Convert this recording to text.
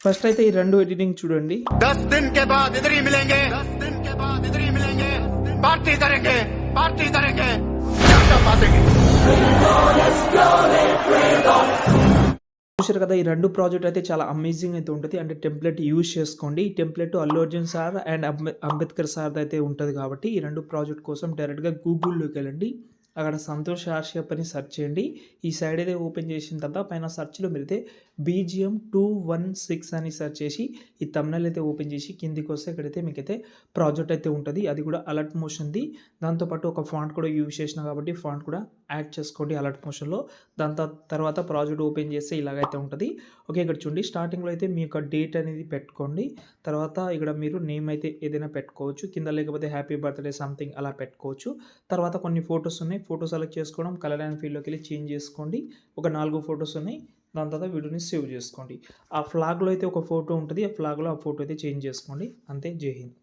First అయితే ఈ 2 editing చూడండి. 10 दिन के बाद इधर ही मिलेंगे, 10 दिन के बाद इधर ही मिलेंगे, पार्टी करेंगे, पार्टी करेंगे, क्या बातें. చూశారు కదా, ఈ 2 ప్రాజెక్ట్ అయితే చాలా అమేజింగ్ అయితే ఉంటుంది. అంటే టెంప్లెట్ యూజ్ చేసుకోండి. ఈ template Allu Arjun sir and Ambedkar sir అయితే ఉంటుంది కాబట్టి ఈ 2 ప్రాజెక్ట్ కోసం డైరెక్ట్గా గూగుల్లోకి వెళ్ళండి. అక్కడ సంతోష్ ఆర్షియప్ అని సెర్చ్ చేయండి. ఈ సైడ్ అయితే ఓపెన్ చేసిన తర్వాత పైన సెర్చ్లో మీరైతే BGM 216 అని సెర్చ్ చేసి ఈ థంబ్నెయిల్ అయితే ఓపెన్ చేసి కిందికి వస్తే ఇక్కడైతే మీకైతే ప్రాజెక్ట్ అయితే ఉంటుంది. అది కూడా అలర్ట్ మోషన్ది. దాంతోపాటు ఒక ఫాంట్ కూడా యూజ్ చేసిన కాబట్టి ఫాంట్ కూడా యాడ్ చేసుకోండి అలర్ట్ మోషన్లో. దాని తర్వాత ప్రాజెక్ట్ ఓపెన్ చేస్తే ఇలాగైతే ఉంటుంది. ఓకే, ఇక్కడ చూడండి స్టార్టింగ్లో అయితే మీ యొక్క డేట్ అనేది పెట్టుకోండి. తర్వాత ఇక్కడ మీరు నేమ్ అయితే ఏదైనా పెట్టుకోవచ్చు. కింద లేకపోతే హ్యాపీ బర్త్డే సంథింగ్ అలా పెట్టుకోవచ్చు. తర్వాత కొన్ని ఫొటోస్ ఉన్నాయి. ఫోటో సెలెక్ట్ చేసుకోవడం, కలర్ అండ్ ఫీల్డ్లోకి వెళ్ళి చేంజ్ చేసుకోండి. ఒక 4 ఫొటోస్ ఉన్నాయి. దాని తర్వాత వీడియోని సేవ్ చేసుకోండి. ఆ ఫ్లాగ్లో అయితే ఒక ఫోటో ఉంటుంది. ఆ ఫ్లాగ్లో ఆ ఫోటో అయితే చేంజ్ చేసుకోండి. అంతే. జై హింద్.